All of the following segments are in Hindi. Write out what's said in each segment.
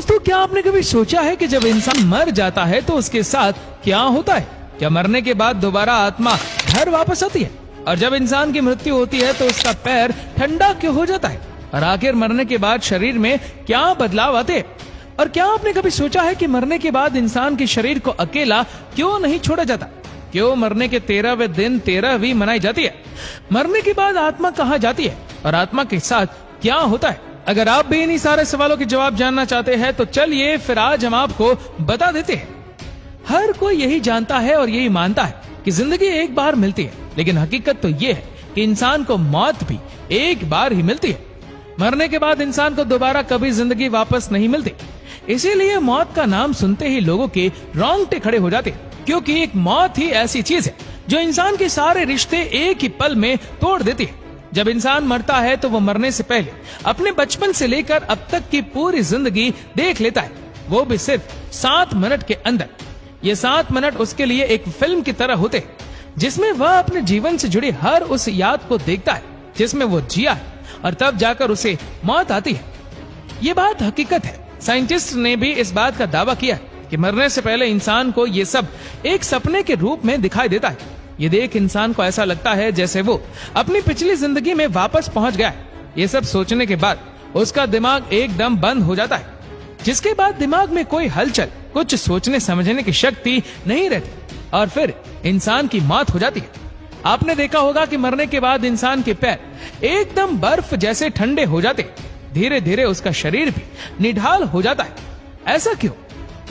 दोस्तों, क्या आपने कभी सोचा है कि जब इंसान मर जाता है तो उसके साथ क्या होता है? क्या मरने के बाद दोबारा आत्मा घर वापस आती है? और जब इंसान की मृत्यु होती है तो उसका पैर ठंडा क्यों हो जाता है? और आखिर मरने के बाद शरीर में क्या बदलाव आते हैं? और क्या आपने कभी सोचा है कि मरने के बाद इंसान के शरीर को अकेला क्यों नहीं छोड़ा जाता? क्यों मरने के 13वें दिन 13वीं मनाई जाती है? मरने के बाद आत्मा कहाँ जाती है और आत्मा के साथ क्या होता है? अगर आप भी इन्हीं सारे सवालों के जवाब जानना चाहते हैं तो चलिए फिर आज हम आपको बता देते हैं। हर कोई यही जानता है और यही मानता है कि जिंदगी एक बार मिलती है, लेकिन हकीकत तो ये है कि इंसान को मौत भी एक बार ही मिलती है। मरने के बाद इंसान को दोबारा कभी जिंदगी वापस नहीं मिलती। इसीलिए मौत का नाम सुनते ही लोगों के रोंगटे खड़े हो जाते हैं, क्योंकि एक मौत ही ऐसी चीज है जो इंसान के सारे रिश्ते एक ही पल में तोड़ देती है। जब इंसान मरता है तो वो मरने से पहले अपने बचपन से लेकर अब तक की पूरी जिंदगी देख लेता है, वो भी सिर्फ 7 मिनट के अंदर। ये 7 मिनट उसके लिए एक फिल्म की तरह होते हैं, जिसमें वह अपने जीवन से जुड़ी हर उस याद को देखता है जिसमें वो जिया है, और तब जाकर उसे मौत आती है। ये बात हकीकत है। साइंटिस्ट ने भी इस बात का दावा किया है कि मरने से पहले इंसान को ये सब एक सपने के रूप में दिखाई देता है। ये देख इंसान को ऐसा लगता है जैसे वो अपनी पिछली जिंदगी में वापस पहुंच गया है। ये सब सोचने के बाद उसका दिमाग एकदम बंद हो जाता है, जिसके बाद दिमाग में कोई हलचल, कुछ सोचने समझने की शक्ति नहीं रहती, और फिर इंसान की मौत हो जाती है। आपने देखा होगा कि मरने के बाद इंसान के पैर एकदम बर्फ जैसे ठंडे हो जाते, धीरे धीरे उसका शरीर भी निढाल हो जाता है। ऐसा क्यों?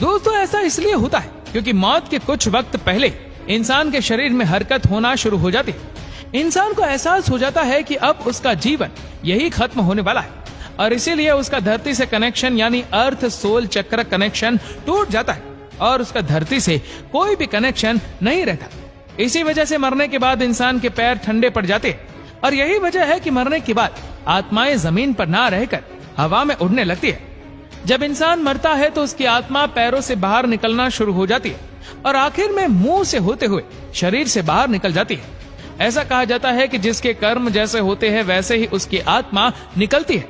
दोस्तों, ऐसा इसलिए होता है क्योंकि मौत के कुछ वक्त पहले इंसान के शरीर में हरकत होना शुरू हो जाती है। इंसान को एहसास हो जाता है कि अब उसका जीवन यही खत्म होने वाला है, और इसीलिए उसका धरती से कनेक्शन यानी अर्थ सोल चक्र कनेक्शन टूट जाता है, और उसका धरती से कोई भी कनेक्शन नहीं रहता। इसी वजह से मरने के बाद इंसान के पैर ठंडे पड़ जाते हैं, और यही वजह है कि मरने के बाद आत्माएं जमीन पर ना रहकर हवा में उड़ने लगती है। जब इंसान मरता है तो उसकी आत्मा पैरों से बाहर निकलना शुरू हो जाती है, और आखिर में मुंह से होते हुए शरीर से बाहर निकल जाती है। ऐसा कहा जाता है कि जिसके कर्म जैसे होते हैं वैसे ही उसकी आत्मा निकलती है।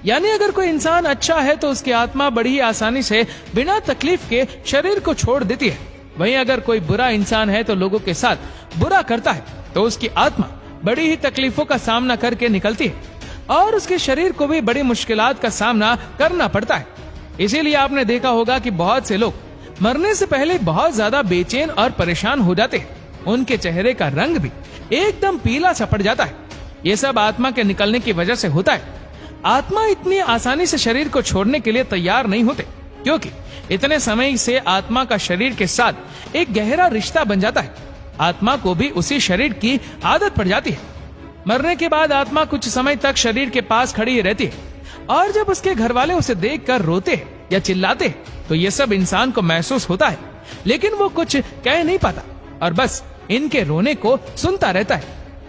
यानी अगर कोई इंसान अच्छा है तो उसकी आत्मा बड़ी ही आसानी से बिना तकलीफ के शरीर को छोड़ देती है। वहीं अगर कोई बुरा इंसान है तो लोगों के साथ बुरा करता है तो उसकी आत्मा बड़ी ही तकलीफों का सामना करके निकलती है, और उसके शरीर को भी बड़ी मुश्किलात का सामना करना पड़ता है। इसीलिए आपने देखा होगा कि बहुत से लोग मरने से पहले बहुत ज्यादा बेचैन और परेशान हो जाते हैं। उनके चेहरे का रंग भी एकदम पीला सा पड़ जाता है। ये सब आत्मा के निकलने की वजह से होता है। आत्मा इतनी आसानी से शरीर को छोड़ने के लिए तैयार नहीं होते, क्योंकि इतने समय से आत्मा का शरीर के साथ एक गहरा रिश्ता बन जाता है। आत्मा को भी उसी शरीर की आदत पड़ जाती है। मरने के बाद आत्मा कुछ समय तक शरीर के पास खड़ी रहती है, और जब उसके घर वाले उसे देखकर रोते या चिल्लाते तो ये सब इंसान को महसूस होता है, लेकिन वो कुछ कह नहीं पाता और बस इनके रोने को सुनता रहता है।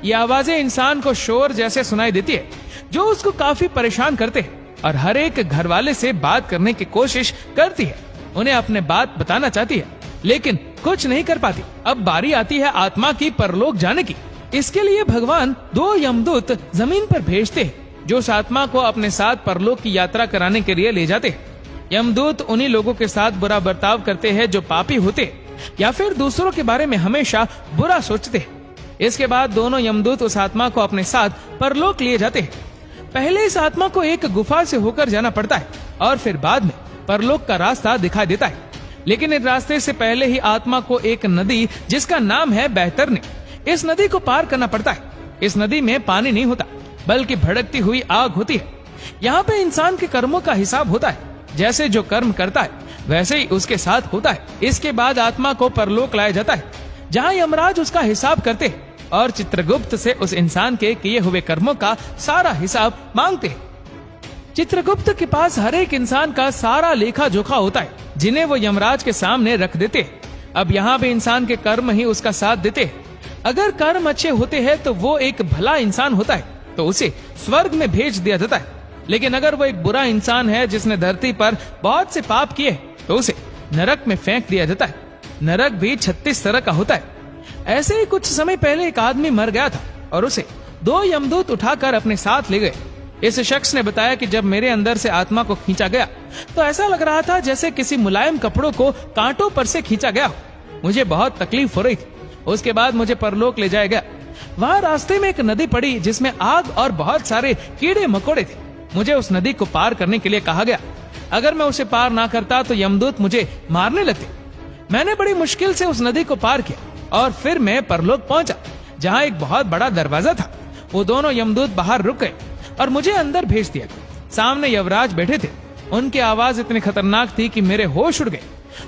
ये आवाजें इंसान को शोर जैसे सुनाई देती है, जो उसको काफी परेशान करते हैं, और हर एक घर वाले से बात करने की कोशिश करती है। उन्हें अपने बात बताना चाहती है, लेकिन कुछ नहीं कर पाती। अब बारी आती है आत्मा की परलोक जाने की। इसके लिए भगवान 2 यमदूत जमीन पर भेजते हैं, जो उस आत्मा को अपने साथ परलोक की यात्रा कराने के लिए ले जाते हैं। यमदूत उन्हीं लोगों के साथ बुरा बर्ताव करते हैं जो पापी होते या फिर दूसरों के बारे में हमेशा बुरा सोचते हैं। इसके बाद दोनों यमदूत उस आत्मा को अपने साथ परलोक लिए जाते हैं। पहले इस आत्मा को एक गुफा से होकर जाना पड़ता है, और फिर बाद में परलोक का रास्ता दिखाई देता है। लेकिन इस रास्ते से पहले ही आत्मा को एक नदी जिसका नाम है बैतरनी, इस नदी को पार करना पड़ता है। इस नदी में पानी नहीं होता, बल्कि भड़कती हुई आग होती है। यहाँ पे इंसान के कर्मों का हिसाब होता है। जैसे जो कर्म करता है वैसे ही उसके साथ होता है। इसके बाद आत्मा को परलोक लाया जाता है, जहाँ यमराज उसका हिसाब करते हैं और चित्रगुप्त से उस इंसान के किए हुए कर्मों का सारा हिसाब मांगते हैं। चित्रगुप्त के पास हर एक इंसान का सारा लेखा जोखा होता है, जिन्हें वो यमराज के सामने रख देते हैं। अब यहाँ भी इंसान के कर्म ही उसका साथ देते हैं। अगर कर्म अच्छे होते हैं तो वो एक भला इंसान होता है, तो उसे स्वर्ग में भेज दिया जाता है। लेकिन अगर वो एक बुरा इंसान है जिसने धरती पर बहुत से पाप किए, तो उसे नरक में फेंक दिया जाता है। नरक भी 36 तरह का होता है। ऐसे ही कुछ समय पहले एक आदमी मर गया था और उसे 2 यमदूत उठाकर अपने साथ ले गए। इस शख्स ने बताया कि जब मेरे अंदर से आत्मा को खींचा गया तो ऐसा लग रहा था जैसे किसी मुलायम कपड़ों को कांटों पर से खींचा गया हो। मुझे बहुत तकलीफ हो रही थी। उसके बाद मुझे परलोक ले जाया गया। वहाँ रास्ते में एक नदी पड़ी जिसमें आग और बहुत सारे कीड़े मकोड़े थे। मुझे उस नदी को पार करने के लिए कहा गया। अगर मैं उसे पार ना करता तो यमदूत मुझे मारने लगते। मैंने बड़ी मुश्किल से उस नदी को पार किया और फिर मैं परलोक पहुंचा, जहाँ एक बहुत बड़ा दरवाजा था। वो दोनों यमदूत बाहर रुक गए और मुझे अंदर भेज दिया गया। सामने यमराज बैठे थे। उनकी आवाज इतनी खतरनाक थी कि मेरे होश उड़ गए।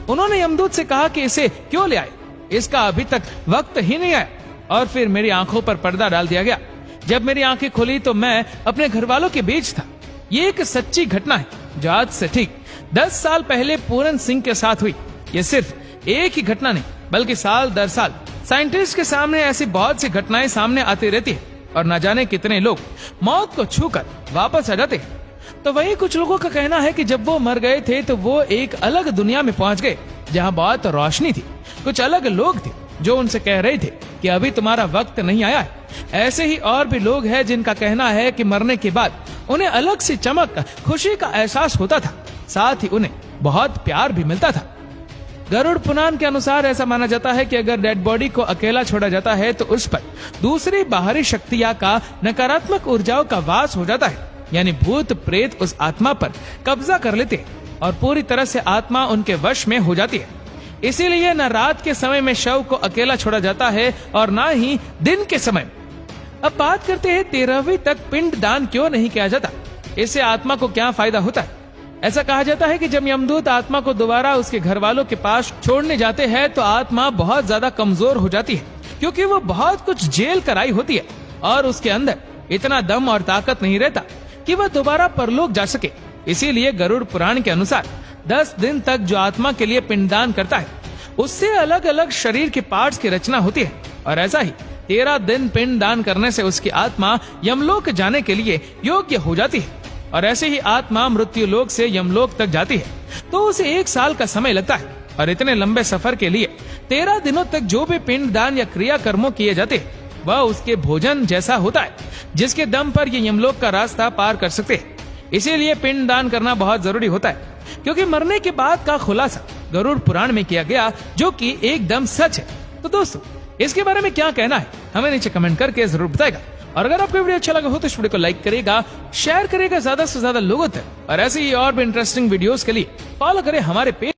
उन्होंने यमदूत से कहा कि इसे क्यों ले आए, इसका अभी तक वक्त ही नहीं आया। और फिर मेरी आंखों पर पर्दा डाल दिया गया। जब मेरी आंखें खुली तो मैं अपने घर वालों के बीच था। ये एक सच्ची घटना है जो आज से ठीक 10 साल पहले पूरन सिंह के साथ हुई। ये सिर्फ एक ही घटना नहीं बल्कि साल दर साल साइंटिस्ट के सामने ऐसी बहुत सी घटनाएं सामने आती रहती है और न जाने कितने लोग मौत को छूकर वापस आ जाते हैं। तो वही कुछ लोगों का कहना है कि जब वो मर गए थे तो वो एक अलग दुनिया में पहुंच गए जहां बहुत रोशनी थी। कुछ अलग लोग थे जो उनसे कह रहे थे कि अभी तुम्हारा वक्त नहीं आया है। ऐसे ही और भी लोग हैं जिनका कहना है कि मरने के बाद उन्हें अलग सी चमक, खुशी का एहसास होता था, साथ ही उन्हें बहुत प्यार भी मिलता था। गरुड़ पुराण के अनुसार ऐसा माना जाता है कि अगर डेड बॉडी को अकेला छोड़ा जाता है तो उस पर दूसरी बाहरी शक्तियां का नकारात्मक ऊर्जाओं का वास हो जाता है, यानी भूत प्रेत उस आत्मा पर कब्जा कर लेते हैं और पूरी तरह से आत्मा उनके वश में हो जाती है। इसीलिए न रात के समय में शव को अकेला छोड़ा जाता है और न ही दिन के समय। अब बात करते हैं 13वीं तक पिंड दान क्यों नहीं किया जाता, इससे आत्मा को क्या फायदा होता है। ऐसा कहा जाता है कि जब यमदूत आत्मा को दोबारा उसके घर वालों के पास छोड़ने जाते हैं तो आत्मा बहुत ज्यादा कमजोर हो जाती है, क्योंकि वो बहुत कुछ जेल कराई होती है और उसके अंदर इतना दम और ताकत नहीं रहता कि वह दोबारा परलोक जा सके। इसीलिए गरुड़ पुराण के अनुसार 10 दिन तक जो आत्मा के लिए पिंडदान करता है उससे अलग अलग शरीर के पार्ट्स की रचना होती है और ऐसा ही 13 दिन पिंडदान करने से उसकी आत्मा यमलोक जाने के लिए योग्य हो जाती है और ऐसे ही आत्मा मृत्यु लोक से यमलोक तक जाती है तो उसे 1 साल का समय लगता है। और इतने लंबे सफर के लिए 13 दिनों तक जो भी पिंडदान या क्रिया कर्मों किए जाते हैं वह उसके भोजन जैसा होता है, जिसके दम पर ये यमलोक का रास्ता पार कर सकते हैं। इसीलिए पिंडदान करना बहुत जरूरी होता है, क्योंकि मरने के बाद का खुलासा गरुड़ पुराण में किया गया, जो कि एकदम सच है। तो दोस्तों, इसके बारे में क्या कहना है हमें नीचे कमेंट करके जरूर बताएगा। और अगर आपको वीडियो अच्छा लगा हो तो इस वीडियो को लाइक करेगा, शेयर करेगा ज्यादा से ज्यादा लोगों तक, और ऐसे ही और भी इंटरेस्टिंग वीडियोस के लिए फॉलो करें हमारे पेज।